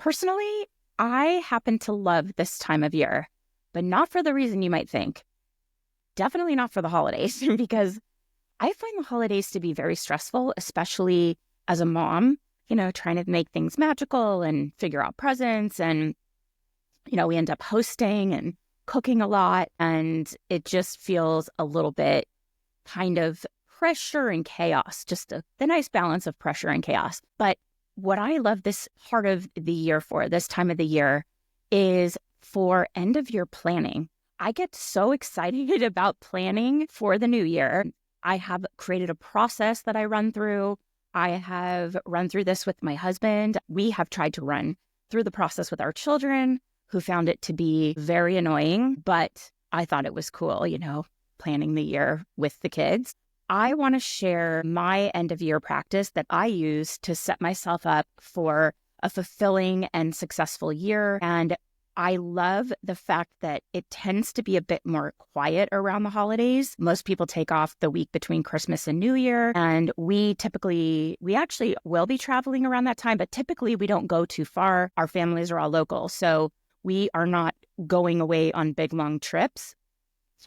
Personally, I happen to love this time of year, but not for the reason you might think. Definitely not for the holidays, because I find the holidays to be very stressful, especially as a mom, trying to make things magical and figure out presents. And, we end up hosting and cooking a lot. And it just feels a little bit kind of pressure and chaos, just the nice balance of pressure and chaos. But what I love this part of the year for, this time of the year, is for end of year planning. I get so excited about planning for the new year. I have created a process that I run through. I have run through this with my husband. We have tried to run through the process with our children, who found it to be very annoying, but I thought it was cool, planning the year with the kids. I want to share my end of year practice that I use to set myself up for a fulfilling and successful year. And I love the fact that it tends to be a bit more quiet around the holidays. Most people take off the week between Christmas and New Year. And we actually will be traveling around that time, but typically we don't go too far. Our families are all local. So we are not going away on big, long trips.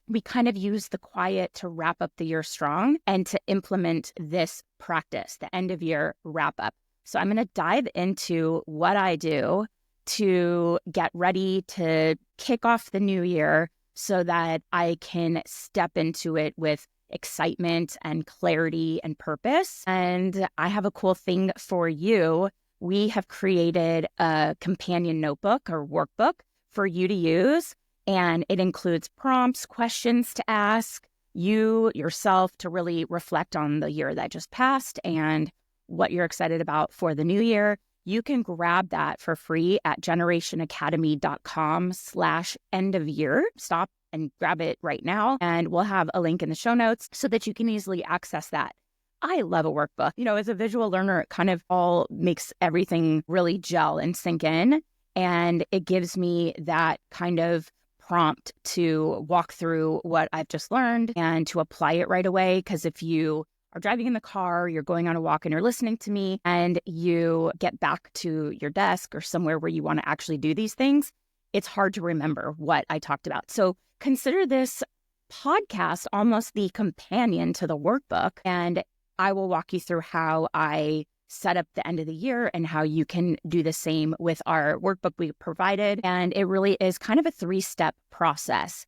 We kind of use the quiet to wrap up the year strong and to implement this practice, the end of year wrap up. So I'm going to dive into what I do to get ready to kick off the new year so that I can step into it with excitement and clarity and purpose. And I have a cool thing for you. We have created a companion notebook or workbook for you to use. And it includes prompts, questions to ask you yourself to really reflect on the year that just passed and what you're excited about for the new year. You can grab that for free at generationacademy.com/end of year. Stop and grab it right now. And we'll have a link in the show notes so that you can easily access that. I love a workbook. As a visual learner, it kind of all makes everything really gel and sink in. And it gives me that kind of prompt to walk through what I've just learned and to apply it right away. Because if you are driving in the car, you're going on a walk and you're listening to me and you get back to your desk or somewhere where you want to actually do these things, it's hard to remember what I talked about. So consider this podcast almost the companion to the workbook. And I will walk you through how I set up the end of the year and how you can do the same with our workbook we provided. And it really is kind of a 3-step process.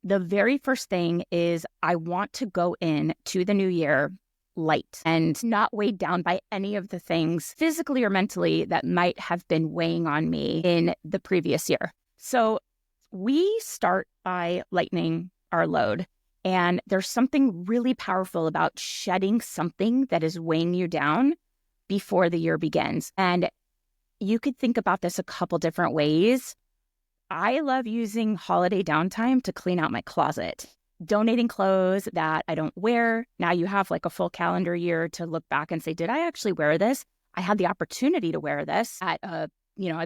The very first thing is I want to go in to the new year light and not weighed down by any of the things physically or mentally that might have been weighing on me in the previous year. So we start by lightening our load. And there's something really powerful about shedding something that is weighing you down before the year begins. And you could think about this a couple different ways. I love using holiday downtime to clean out my closet, donating clothes that I don't wear. Now you have like a full calendar year to look back and say, did I actually wear this? I had the opportunity to wear this at I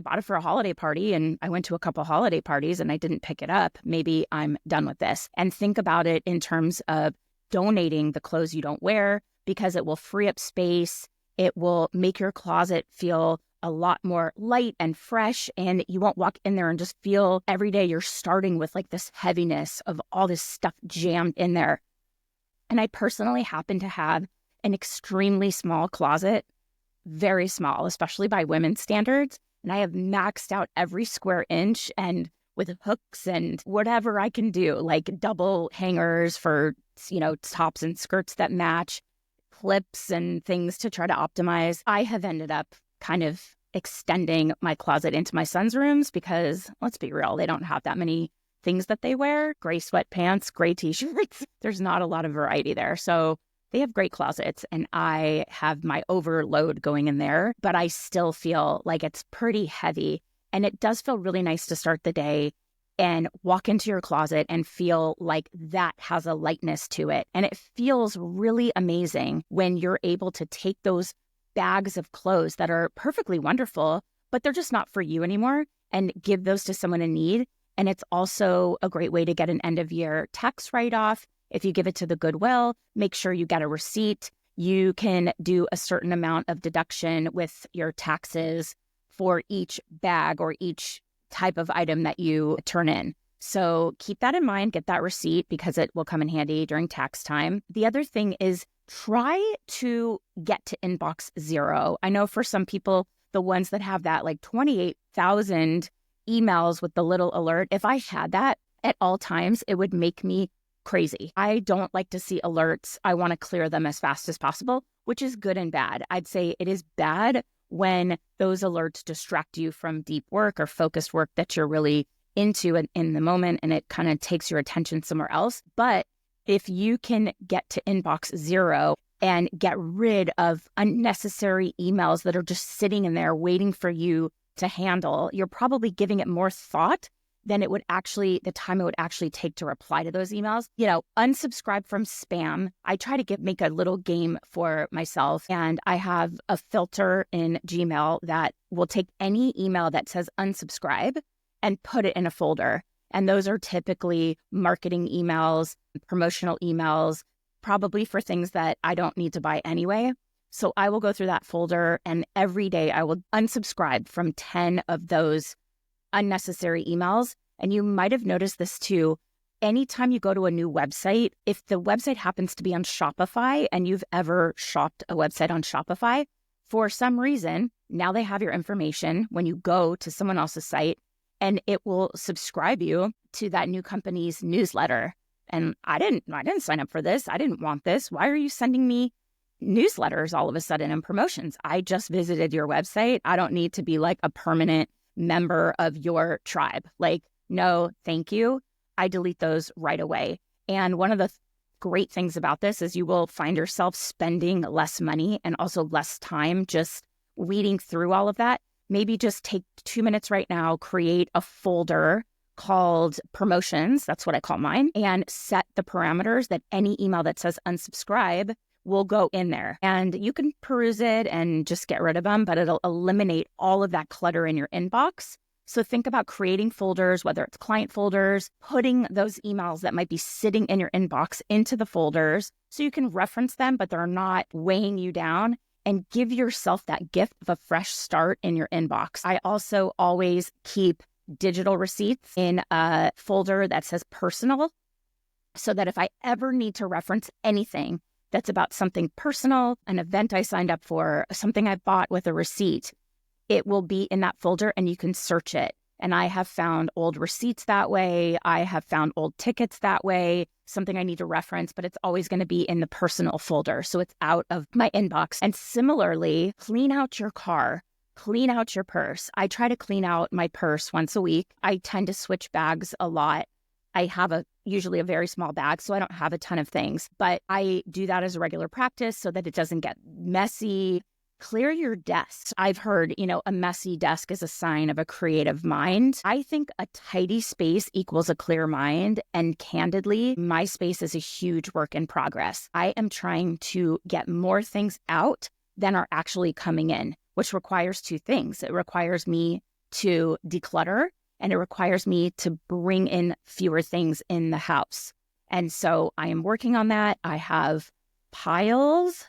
bought it for a holiday party and I went to a couple holiday parties and I didn't pick it up. Maybe I'm done with this. And think about it in terms of donating the clothes you don't wear, because it will free up space. It will make your closet feel a lot more light and fresh, and you won't walk in there and just feel every day you're starting with like this heaviness of all this stuff jammed in there. And I personally happen to have an extremely small closet, very small, especially by women's standards. And I have maxed out every square inch and with hooks and whatever I can do, like double hangers for, tops and skirts that match, clips and things to try to optimize. I have ended up kind of extending my closet into my son's rooms because, let's be real, they don't have that many things that they wear. Gray sweatpants, gray t-shirts. There's not a lot of variety there. So they have great closets and I have my overload going in there, but I still feel like it's pretty heavy. And it does feel really nice to start the day and walk into your closet and feel like that has a lightness to it. And it feels really amazing when you're able to take those bags of clothes that are perfectly wonderful, but they're just not for you anymore, and give those to someone in need. And it's also a great way to get an end of year tax write-off. If you give it to the Goodwill, make sure you get a receipt. You can do a certain amount of deduction with your taxes for each bag or each type of item that you turn in. So keep that in mind, get that receipt because it will come in handy during tax time. The other thing is try to get to inbox 0. I know for some people, the ones that have that like 28,000 emails with the little alert, if I had that at all times, it would make me crazy. I don't like to see alerts. I want to clear them as fast as possible, which is good and bad. I'd say it is bad when those alerts distract you from deep work or focused work that you're really into in the moment, and it kind of takes your attention somewhere else. But if you can get to inbox 0 and get rid of unnecessary emails that are just sitting in there waiting for you to handle, you're probably giving it more thought than it would actually, the time it would actually take to reply to those emails. Unsubscribe from spam. I try to make a little game for myself, and I have a filter in Gmail that will take any email that says unsubscribe and put it in a folder. And those are typically marketing emails, promotional emails, probably for things that I don't need to buy anyway. So I will go through that folder, and every day I will unsubscribe from 10 of those unnecessary emails. And you might have noticed this too. Anytime you go to a new website, if the website happens to be on Shopify and you've ever shopped a website on Shopify, for some reason, now they have your information when you go to someone else's site, and it will subscribe you to that new company's newsletter. And I didn't sign up for this. I didn't want this. Why are you sending me newsletters all of a sudden and promotions? I just visited your website. I don't need to be like a permanent member of your tribe. Like, no, thank you. I delete those right away. And one of the great things about this is you will find yourself spending less money and also less time just weeding through all of that. Maybe just take 2 minutes right now, create a folder called promotions. That's what I call mine. And set the parameters that any email that says unsubscribe will go in there. And you can peruse it and just get rid of them, but it'll eliminate all of that clutter in your inbox. So think about creating folders, whether it's client folders, putting those emails that might be sitting in your inbox into the folders so you can reference them, but they're not weighing you down, and give yourself that gift of a fresh start in your inbox. I also always keep digital receipts in a folder that says personal, so that if I ever need to reference anything that's about something personal, an event I signed up for, something I bought with a receipt, it will be in that folder and you can search it. And I have found old receipts that way. I have found old tickets that way, something I need to reference, but it's always going to be in the personal folder. So it's out of my inbox. And similarly, clean out your car, clean out your purse. I try to clean out my purse once a week. I tend to switch bags a lot. I have usually a very small bag, so I don't have a ton of things, but I do that as a regular practice so that it doesn't get messy. Clear your desk. I've heard, a messy desk is a sign of a creative mind. I think a tidy space equals a clear mind. And candidly, my space is a huge work in progress. I am trying to get more things out than are actually coming in, which requires two things. It requires me to declutter, and it requires me to bring in fewer things in the house. And so I am working on that. I have piles.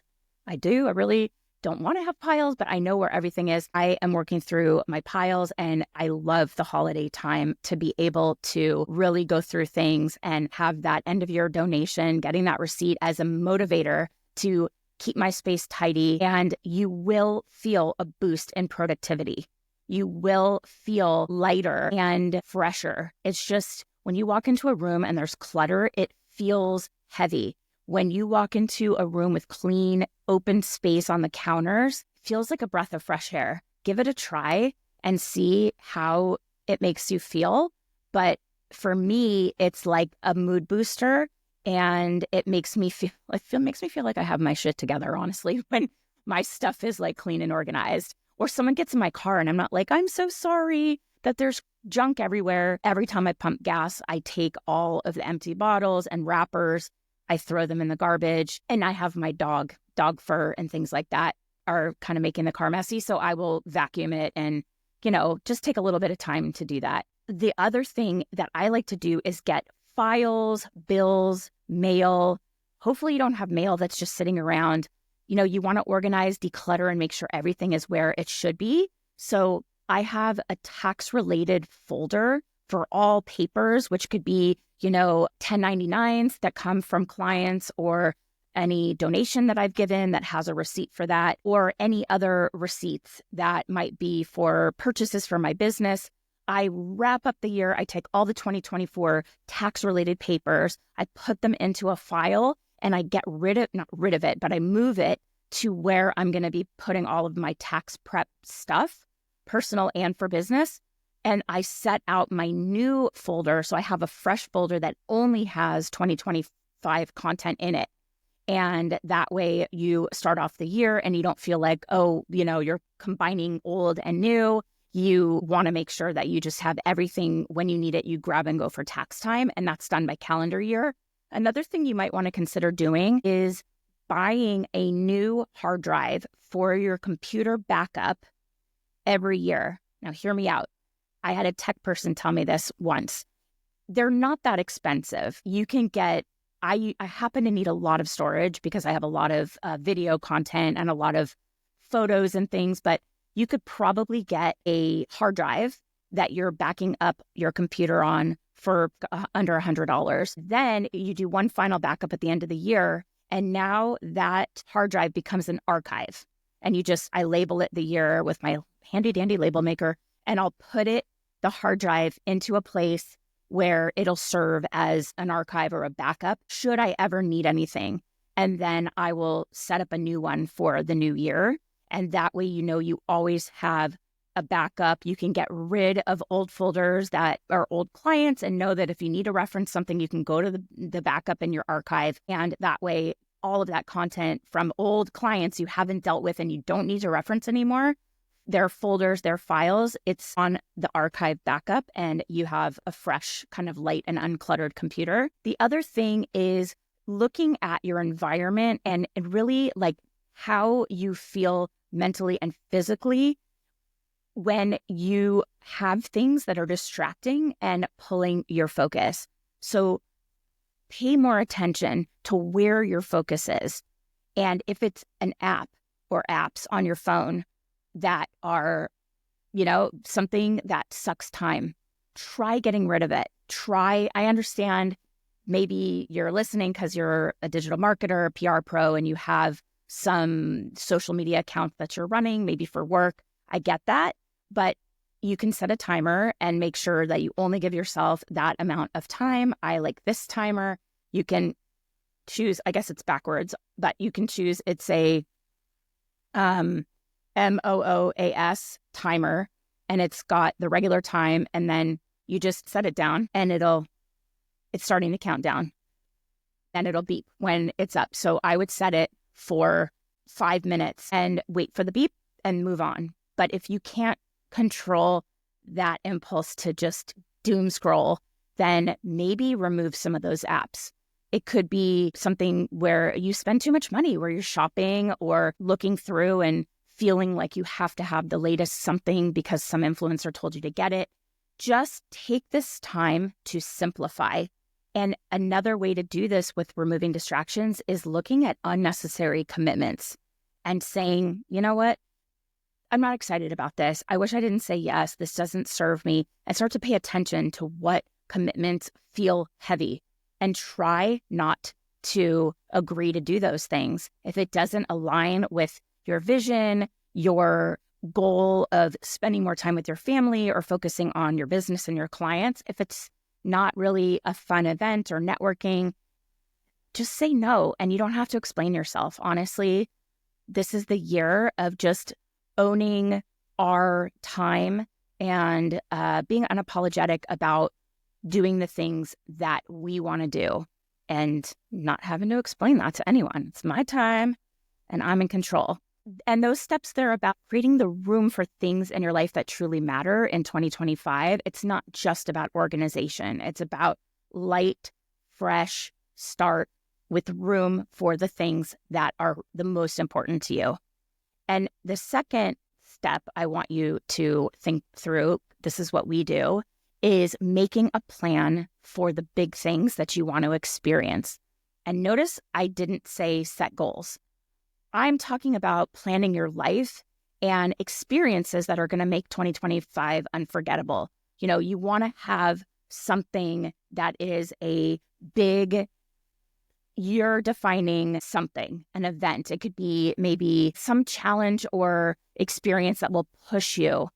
I really don't want to have piles, but I know where everything is. I am working through my piles, and I love the holiday time to be able to really go through things and have that end of year donation, getting that receipt as a motivator to keep my space tidy. And you will feel a boost in productivity. You will feel lighter and fresher. It's just when you walk into a room and there's clutter, it feels heavy. When you walk into a room with clean, open space on the counters, it feels like a breath of fresh air. Give it a try and see how it makes you feel. But for me, it's like a mood booster, and it makes me feel like I have my shit together, honestly, when my stuff is like clean and organized. Or someone gets in my car and I'm not like, I'm so sorry that there's junk everywhere. Every time I pump gas, I take all of the empty bottles and wrappers, I throw them in the garbage, and I have my dog fur and things like that are kind of making the car messy. So I will vacuum it and, just take a little bit of time to do that. The other thing that I like to do is get files, bills, mail. Hopefully you don't have mail that's just sitting around. You want to organize, declutter, and make sure everything is where it should be. So I have a tax-related folder for all papers, which could be, 1099s that come from clients or any donation that I've given that has a receipt for that, or any other receipts that might be for purchases for my business. I wrap up the year. I take all the 2024 tax-related papers. I put them into a file and I get not rid of it, but I move it to where I'm going to be putting all of my tax prep stuff, personal and for business. And I set out my new folder. So I have a fresh folder that only has 2025 content in it. And that way you start off the year and you don't feel like, you're combining old and new. You want to make sure that you just have everything when you need it, you grab and go for tax time. And that's done by calendar year. Another thing you might want to consider doing is buying a new hard drive for your computer backup every year. Now, hear me out. I had a tech person tell me this once. They're not that expensive. You can get, I happen to need a lot of storage because I have a lot of video content and a lot of photos and things, but you could probably get a hard drive that you're backing up your computer on for under $100. Then you do one final backup at the end of the year, and now that hard drive becomes an archive. And I label it the year with my handy dandy label maker, and I'll put the hard drive into a place where it'll serve as an archive or a backup should I ever need anything. And then I will set up a new one for the new year. And that way, you always have a backup. You can get rid of old folders that are old clients and know that if you need to reference something, you can go to the backup in your archive. And that way, all of that content from old clients you haven't dealt with and you don't need to reference anymore, their folders, their files, it's on the archive backup and you have a fresh kind of light and uncluttered computer. The other thing is looking at your environment and really like how you feel mentally and physically when you have things that are distracting and pulling your focus. So pay more attention to where your focus is. And if it's an app or apps on your phone that are, something that sucks time, try getting rid of it. I understand maybe you're listening because you're a digital marketer, PR pro, and you have some social media account that you're running, maybe for work. I get that, but you can set a timer and make sure that you only give yourself that amount of time. I like this timer. You can choose, I guess it's backwards, but you can choose, it's a MOOAS timer, and it's got the regular time, and then you just set it down and it's starting to count down and it'll beep when it's up. So I would set it for 5 minutes and wait for the beep and move on. But if you can't control that impulse to just doom scroll, then maybe remove some of those apps. It could be something where you spend too much money, where you're shopping or looking through and feeling like you have to have the latest something because some influencer told you to get it. Just take this time to simplify. And another way to do this with removing distractions is looking at unnecessary commitments and saying, you know what? I'm not excited about this. I wish I didn't say yes. This doesn't serve me. And start to pay attention to what commitments feel heavy and try not to agree to do those things. If it doesn't align with your vision, your goal of spending more time with your family or focusing on your business and your clients, if it's not really a fun event or networking, just say no. And you don't have to explain yourself. Honestly, this is the year of just owning our time and being unapologetic about doing the things that we want to do and not having to explain that to anyone. It's my time and I'm in control. And those steps there are about creating the room for things in your life that truly matter in 2025. It's not just about organization. It's about light, fresh start with room for the things that are the most important to you. And the second step I want you to think through, this is what we do, is making a plan for the big things that you want to experience. And notice I didn't say set goals. I'm talking about planning your life and experiences that are going to make 2025 unforgettable. You want to have something that is a big year-defining something, an event. It could be maybe some challenge or experience that will push you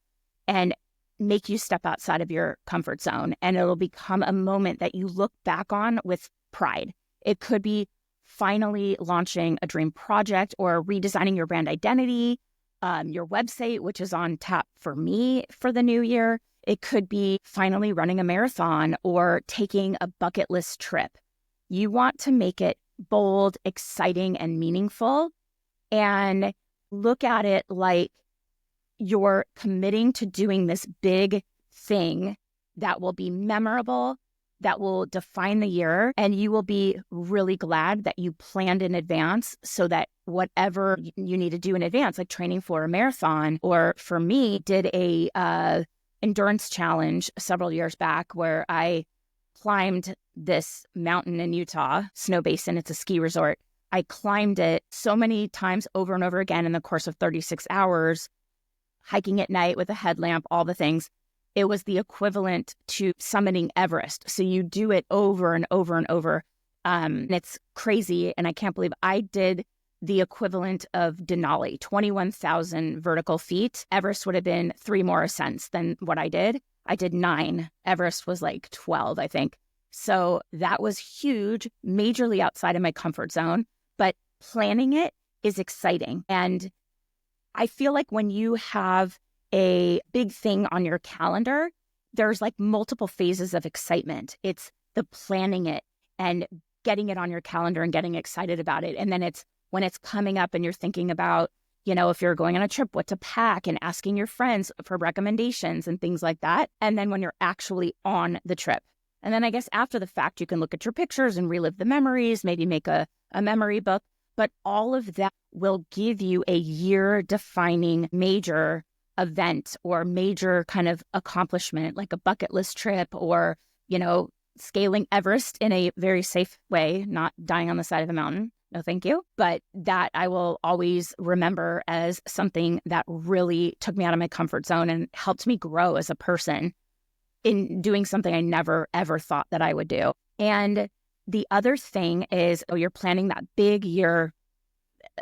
and make you step outside of your comfort zone. And it'll become a moment that you look back on with pride. It could be finally launching a dream project or redesigning your brand identity, your website, which is on tap for me for the new year. It could be finally running a marathon or taking a bucket list trip. You want to make it bold, exciting, and meaningful, and look at it like you're committing to doing this big thing that will be memorable, that will define the year, and you will be really glad that you planned in advance so that whatever you need to do in advance, like training for a marathon, or for me, did a endurance challenge several years back where I climbed this mountain in Utah, Snow Basin. It's a ski resort. I climbed it so many times over and over again in the course of 36 hours, hiking at night with a headlamp, all the things. It was the equivalent to summiting Everest. So you do it over and over and over. And it's crazy. And I can't believe I did the equivalent of Denali, 21,000 vertical feet. Everest would have been 3 more ascents than what I did. I did 9. Everest was like 12, I think. So that was huge, majorly outside of my comfort zone. But planning it is exciting. And I feel like when you have a big thing on your calendar, there's like multiple phases of excitement. It's the planning it and getting it on your calendar and getting excited about it. And then it's when it's coming up and you're thinking about, if you're going on a trip, what to pack and asking your friends for recommendations and things like that. And then when you're actually on the trip. And then I guess after the fact, you can look at your pictures and relive the memories, maybe make a memory book. But all of that will give you a year-defining major event or major kind of accomplishment, like a bucket list trip or, scaling Everest in a very safe way, not dying on the side of a mountain. No, thank you. But that I will always remember as something that really took me out of my comfort zone and helped me grow as a person in doing something I never, ever thought that I would do. And the other thing is, you're planning that big year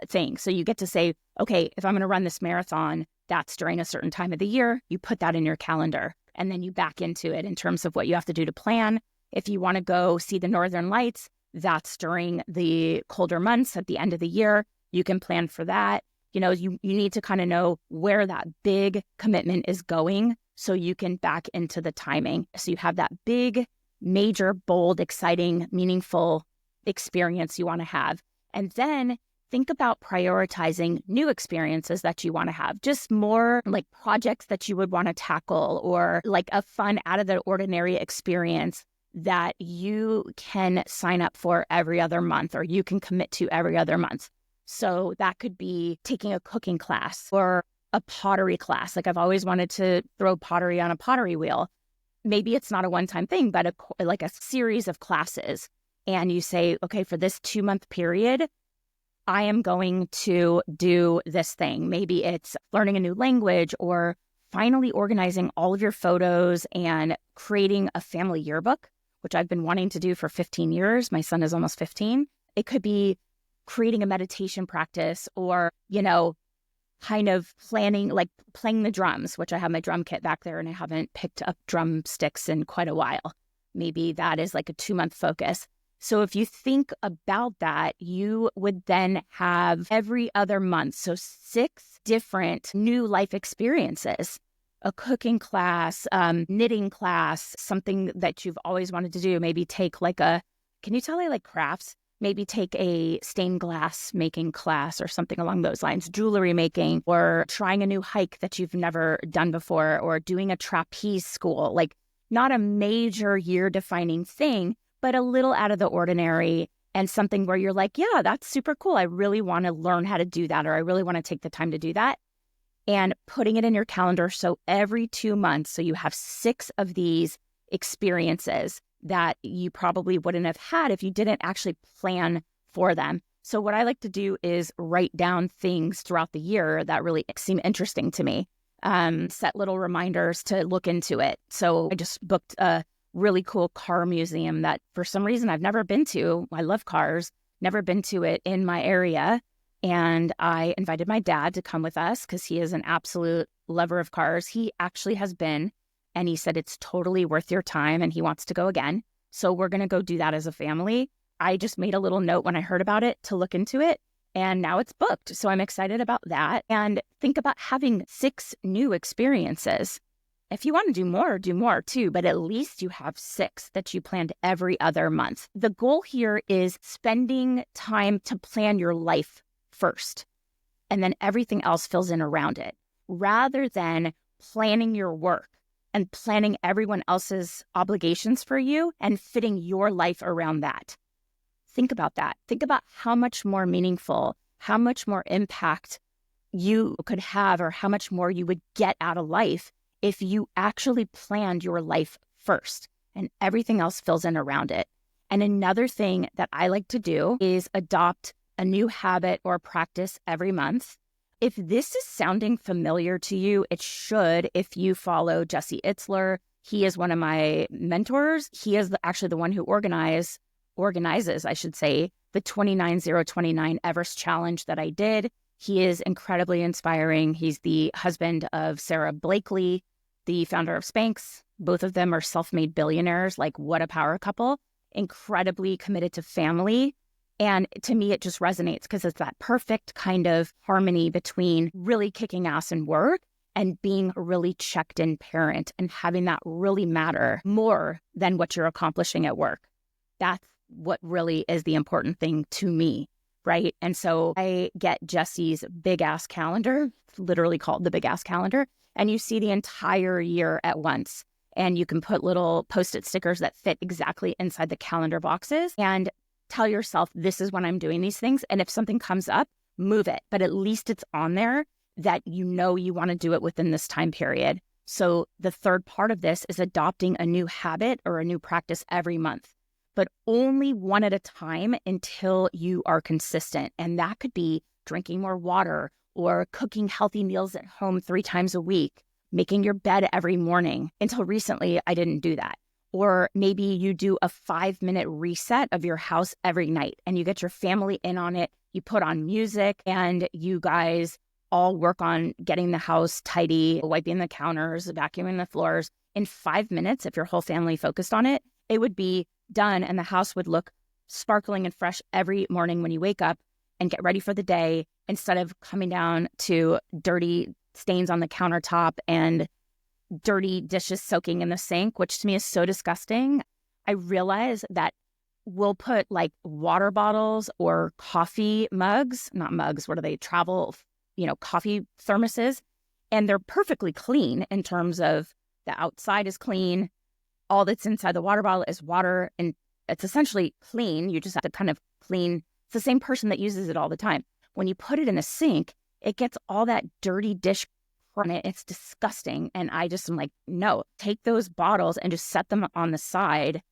thing. So you get to say, okay, if I'm going to run this marathon, that's during a certain time of the year. You put that in your calendar and then you back into it in terms of what you have to do to plan. If you want to go see the Northern Lights, that's during the colder months at the end of the year. You can plan for that. You need to kind of know where that big commitment is going so you can back into the timing. So you have that big, major, bold, exciting, meaningful experience you want to have. And then think about prioritizing new experiences that you want to have, just more like projects that you would want to tackle or like a fun out of the ordinary experience that you can sign up for every other month or you can commit to every other month. So that could be taking a cooking class or a pottery class. Like I've always wanted to throw pottery on a pottery wheel. Maybe it's not a one-time thing, but like a series of classes. And you say, okay, for this 2-month period, I am going to do this thing. Maybe it's learning a new language or finally organizing all of your photos and creating a family yearbook, which I've been wanting to do for 15 years. My son is almost 15. It could be creating a meditation practice or, kind of planning, like playing the drums, which I have my drum kit back there and I haven't picked up drumsticks in quite a while. Maybe that is like a 2-month focus. So if you think about that, you would then have every other month. So 6 different new life experiences, a cooking class, knitting class, something that you've always wanted to do. Maybe take can you tell I like crafts? Maybe take a stained glass making class or something along those lines, jewelry making, or trying a new hike that you've never done before, or doing a trapeze school, like not a major year defining thing, but a little out of the ordinary and something where you're like, yeah, that's super cool. I really want to learn how to do that, or I really want to take the time to do that. And putting it in your calendar. So every 2 months, so you have 6 of these experiences that you probably wouldn't have had if you didn't actually plan for them. So what I like to do is write down things throughout the year that really seem interesting to me. Set little reminders to look into it. So I just booked a really cool car museum that for some reason I've never been to. I love cars, never been to it in my area. And I invited my dad to come with us because he is an absolute lover of cars. He actually has been, and he said it's totally worth your time and he wants to go again. So we're going to go do that as a family. I just made a little note when I heard about it to look into it, and now it's booked. So I'm excited about that. And think about having 6 new experiences. If you want to do more too, but at least you have 6 that you planned every other month. The goal here is spending time to plan your life first, and then everything else fills in around it, rather than planning your work and planning everyone else's obligations for you and fitting your life around that. Think about that. Think about how much more meaningful, how much more impact you could have, or how much more you would get out of life if you actually planned your life first and everything else fills in around it. And another thing that I like to do is adopt a new habit or practice every month. If this is sounding familiar to you, it should if you follow Jesse Itzler. He is one of my mentors. He is actually the one who organizes, I should say, the 29029 Everest Challenge that I did. He is incredibly inspiring. He's the husband of Sarah Blakely, the founder of Spanx. Both of them are self-made billionaires. Like, what a power couple. Incredibly committed to family. And to me, it just resonates because it's that perfect kind of harmony between really kicking ass in work and being a really checked-in parent and having that really matter more than what you're accomplishing at work. That's what really is the important thing to me, right? And so I get Jesse's big-ass calendar, it's literally called the big-ass calendar, and you see the entire year at once. And you can put little Post-it stickers that fit exactly inside the calendar boxes and tell yourself, this is when I'm doing these things. And if something comes up, move it. But at least it's on there that you know you want to do it within this time period. So the third part of this is adopting a new habit or a new practice every month, but only one at a time until you are consistent. And that could be drinking more water or cooking healthy meals at home 3 times a week, making your bed every morning. Until recently, I didn't do that. Or maybe you do a 5-minute reset of your house every night and you get your family in on it. You put on music and you guys all work on getting the house tidy, wiping the counters, vacuuming the floors. In 5 minutes, if your whole family focused on it, it would be done and the house would look sparkling and fresh every morning when you wake up and get ready for the day, instead of coming down to dirty stains on the countertop and dirty dishes soaking in the sink, which to me is so disgusting. I realize that we'll put like water bottles or coffee mugs, not mugs, what are they? Travel, coffee thermoses. And they're perfectly clean in terms of the outside is clean. All that's inside the water bottle is water and it's essentially clean. You just have to kind of clean. It's the same person that uses it all the time. When you put it in a sink, it gets all that dirty dish on it. It's disgusting. And I just am like, no, take those bottles and just set them on the side,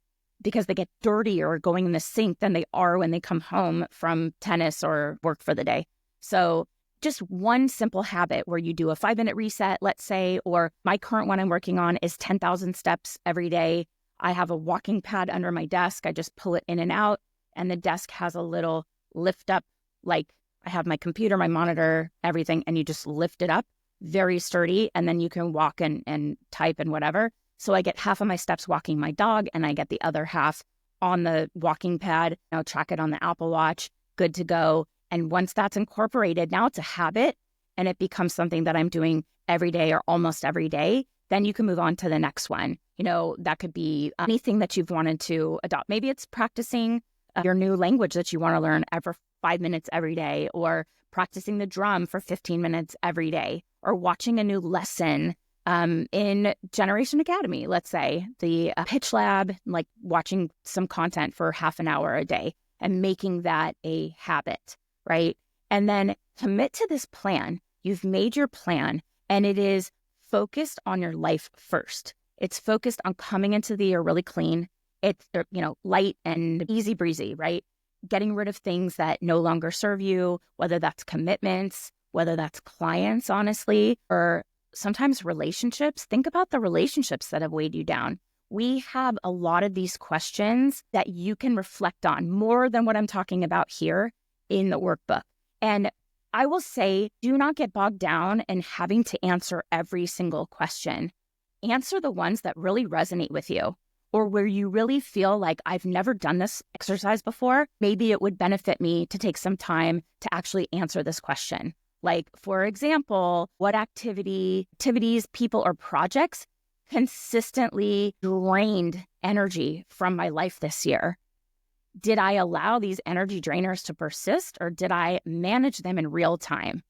because they get dirtier going in the sink than they are when they come home from tennis or work for the day. So just one simple habit where you do a 5-minute reset, let's say, or my current one I'm working on is 10,000 steps every day. I have a walking pad under my desk. I just pull it in and out, and the desk has a little lift up, like I have my computer, my monitor, everything, and you just lift it up. Very sturdy, and then you can walk and type and whatever. So I get half of my steps walking my dog, and I get the other half on the walking pad. I'll track it on the Apple Watch, good to go. And once that's incorporated, now it's a habit, and it becomes something that I'm doing every day or almost every day. Then you can move on to the next one. That could be anything that you've wanted to adopt. Maybe it's practicing your new language that you want to learn for 5 minutes every day, or practicing the drum for 15 minutes every day, or watching a new lesson in Generation Academy, let's say, the pitch lab, like watching some content for half an hour a day and making that a habit, right? And then commit to this plan. You've made your plan, and it is focused on your life first. It's focused on coming into the year really clean. It's, light and easy breezy, right? getting rid of things that no longer serve you, whether that's commitments, whether that's clients, honestly, or sometimes relationships. Think about the relationships that have weighed you down. We have a lot of these questions that you can reflect on more than what I'm talking about here in the workbook. And I will say, do not get bogged down in having to answer every single question. Answer the ones that really resonate with you, or where you really feel like, I've never done this exercise before. Maybe it would benefit me to take some time to actually answer this question. Like, for example, what activities, people, or projects consistently drained energy from my life this year? Did I allow these energy drainers to persist, or did I manage them in real time?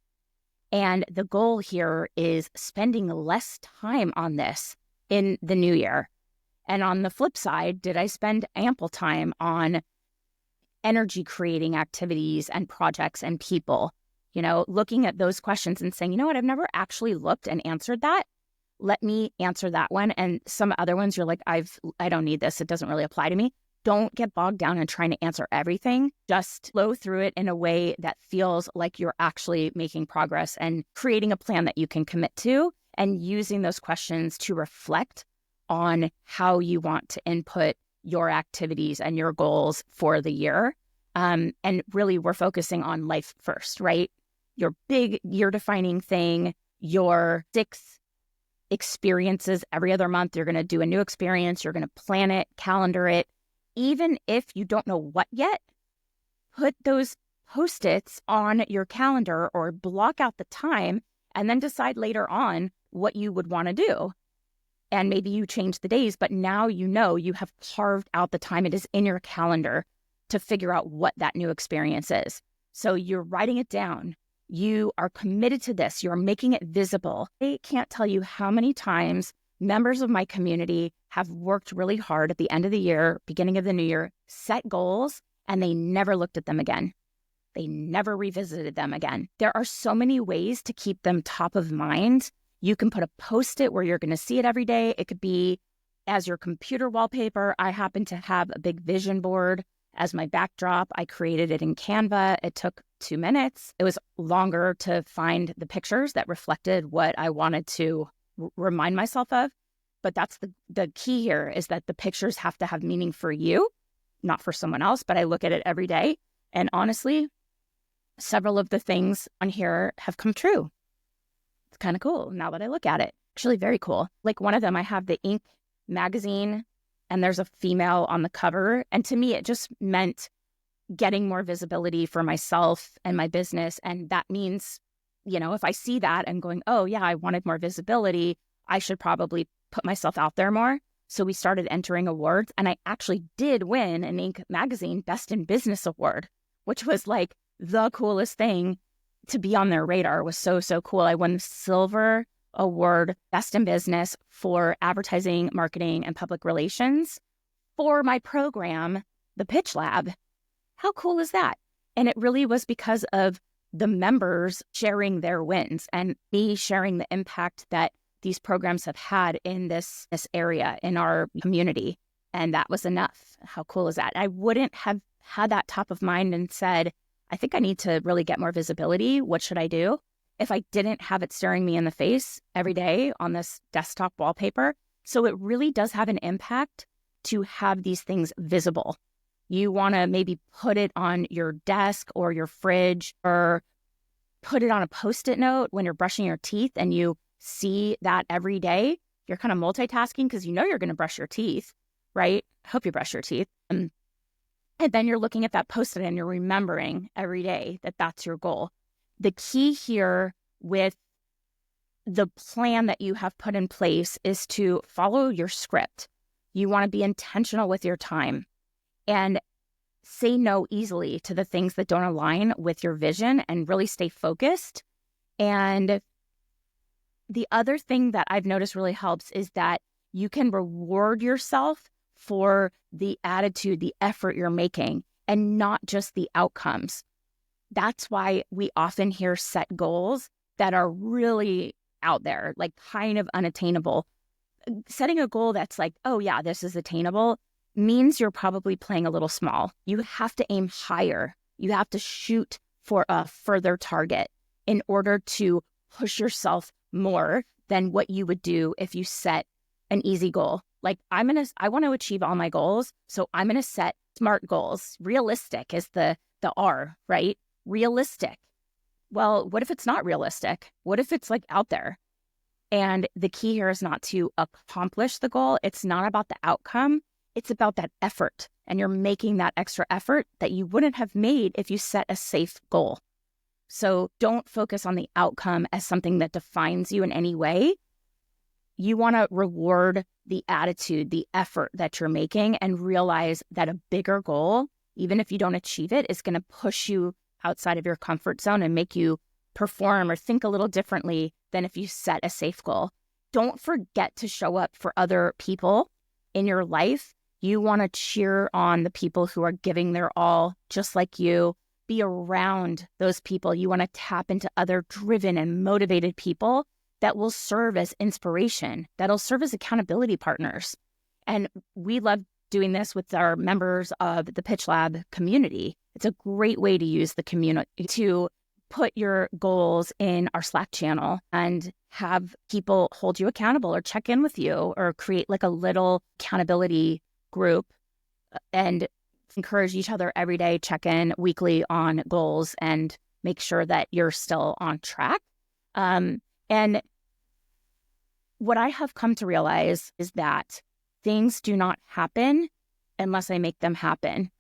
And the goal here is spending less time on this in the new year. And on the flip side, did I spend ample time on energy creating activities and projects and people? Looking at those questions and saying, you know what, I've never actually looked and answered that. Let me answer that one. And some other ones you're like, I don't need this. It doesn't really apply to me. Don't get bogged down in trying to answer everything. Just flow through it in a way that feels like you're actually making progress and creating a plan that you can commit to, and using those questions to reflect on how you want to input your activities and your goals for the year. And really, we're focusing on life first, right? Your big year-defining thing, your 6 experiences every other month. You're going to do a new experience. You're going to plan it, calendar it. Even if you don't know what yet, put those Post-its on your calendar or block out the time, and then decide later on what you would want to do. And maybe you change the days, but now you have carved out the time. It is in your calendar to figure out what that new experience is. So you're writing it down. You are committed to this. You're making it visible. I can't tell you how many times members of my community have worked really hard at the end of the year, beginning of the new year, set goals, and they never looked at them again. They never revisited them again. There are so many ways to keep them top of mind. You can put a Post-it where you're going to see it every day. It could be as your computer wallpaper. I happen to have a big vision board as my backdrop. I created it in Canva. It took 2 minutes. It was longer to find the pictures that reflected what I wanted to remind myself of. But that's the key here, is that the pictures have to have meaning for you, not for someone else. But I look at it every day. And honestly, several of the things on here have come true. It's kind of cool now that I look at it. Actually, very cool. Like one of them, I have the Ink magazine, and there's a female on the cover. And to me, it just meant getting more visibility for myself and my business. And that means, if I see that and going, oh yeah, I wanted more visibility, I should probably put myself out there more. So we started entering awards, and I actually did win an Ink magazine Best in Business award, which was like the coolest thing to be on their radar. It was so, so cool. I won the Silver Award Best in Business for advertising, marketing, and public relations for my program, the Pitch Lab. How cool is that? And it really was because of the members sharing their wins and me sharing the impact that these programs have had in this area, in our community. And that was enough. How cool is that? I wouldn't have had that top of mind and said, I think I need to really get more visibility. What should I do? If I didn't have it staring me in the face every day on this desktop wallpaper. So it really does have an impact to have these things visible. You want to maybe put it on your desk or your fridge, or put it on a Post-it note when you're brushing your teeth and you see that every day. You're kind of multitasking because you're going to brush your teeth, right? I hope you brush your teeth. And then you're looking at that Post-it and you're remembering every day that that's your goal. The key here with the plan that you have put in place is to follow your script. You want to be intentional with your time and say no easily to the things that don't align with your vision, and really stay focused. And the other thing that I've noticed really helps is that you can reward yourself for the attitude, the effort you're making, and not just the outcomes. That's why we often hear set goals that are really out there, like kind of unattainable. Setting a goal that's like, oh yeah, this is attainable, means you're probably playing a little small. You have to aim higher. You have to shoot for a further target in order to push yourself more than what you would do if you set an easy goal. Like I want to achieve all my goals, so I'm going to set SMART goals. Realistic is the R, right? Realistic. Well, what if it's not realistic? What if it's like out there? And the key here is not to accomplish the goal. It's not about the outcome. It's about that effort. And you're making that extra effort that you wouldn't have made if you set a safe goal. So don't focus on the outcome as something that defines you in any way. You want to reward the attitude, the effort that you're making, and realize that a bigger goal, even if you don't achieve it, is going to push you outside of your comfort zone and make you perform or think a little differently than if you set a safe goal. Don't forget to show up for other people in your life. You want to cheer on the people who are giving their all just like you. Be around those people. You want to tap into other driven and motivated people that will serve as inspiration, that'll serve as accountability partners. And we love doing this with our members of the Pitch Lab community. It's a great way to use the community to put your goals in our Slack channel and have people hold you accountable or check in with you or create like a little accountability group and encourage each other every day, check in weekly on goals and make sure that you're still on track. And what I have come to realize is that things do not happen unless I make them happen.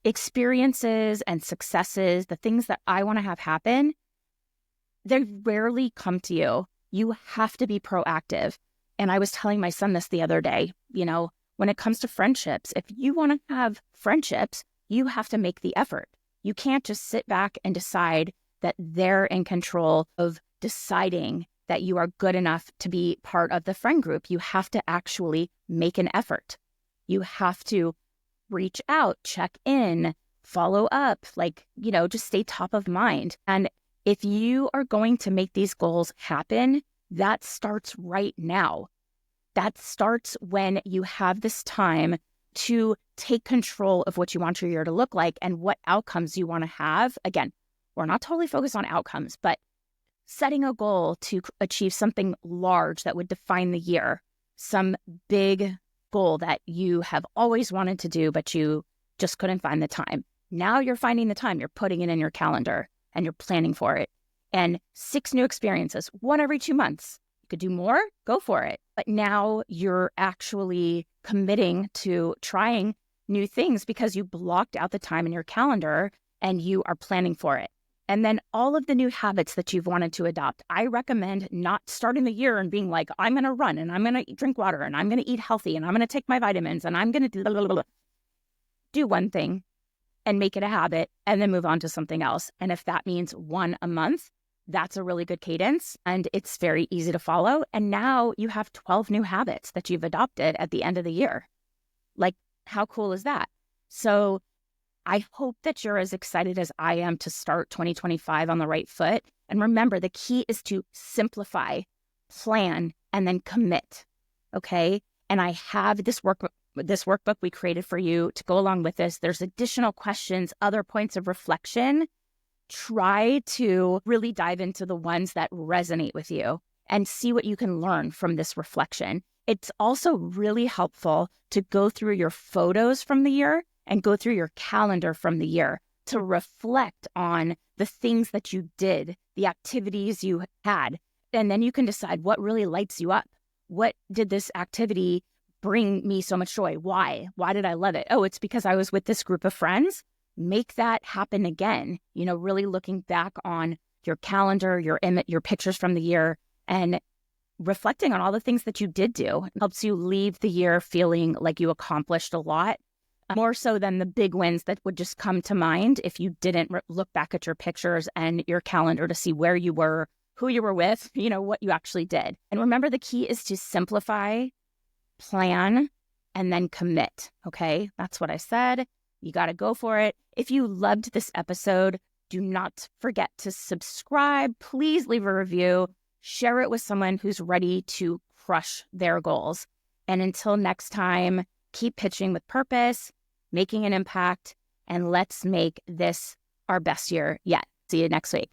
Experiences and successes, the things that I want to have happen, they rarely come to you. You have to be proactive. And I was telling my son this the other day, when it comes to friendships, if you want to have friendships, you have to make the effort. You can't just sit back and decide that they're in control of deciding that you are good enough to be part of the friend group. You have to actually make an effort. You have to reach out, check in, follow up, just stay top of mind. And if you are going to make these goals happen, that starts right now. That starts when you have this time to take control of what you want your year to look like and what outcomes you want to have. Again, we're not totally focused on outcomes, but setting a goal to achieve something large that would define the year, some big goal that you have always wanted to do, but you just couldn't find the time. Now you're finding the time. You're putting it in your calendar and you're planning for it. And 6 new experiences, 1 every 2 months. You could do more, go for it. But now you're actually committing to trying new things because you blocked out the time in your calendar and you are planning for it. And then all of the new habits that you've wanted to adopt, I recommend not starting the year and being like, I'm going to run and I'm going to drink water and I'm going to eat healthy and I'm going to take my vitamins and I'm going to do blah, blah, blah. Do one thing and make it a habit and then move on to something else. And if that means 1 a month, that's a really good cadence and it's very easy to follow. And now you have 12 new habits that you've adopted at the end of the year. Like, how cool is that? So I hope that you're as excited as I am to start 2025 on the right foot. And remember, the key is to simplify, plan, and then commit. Okay. And I have this workbook we created for you to go along with this. There's additional questions, other points of reflection. Try to really dive into the ones that resonate with you and see what you can learn from this reflection. It's also really helpful to go through your photos from the year and go through your calendar from the year to reflect on the things that you did, the activities you had. And then you can decide what really lights you up. What did this activity bring me so much joy? Why? Why did I love it? Oh, it's because I was with this group of friends. Make that happen again. Really looking back on your calendar, your pictures from the year and reflecting on all the things that you did do. It helps you leave the year feeling like you accomplished a lot. More so than the big wins that would just come to mind if you didn't look back at your pictures and your calendar to see where you were, who you were with, what you actually did. And remember, the key is to simplify, plan, and then commit. Okay, that's what I said. You got to go for it. If you loved this episode, do not forget to subscribe. Please leave a review. Share it with someone who's ready to crush their goals. And until next time, keep pitching with purpose, making an impact, and let's make this our best year yet. See you next week.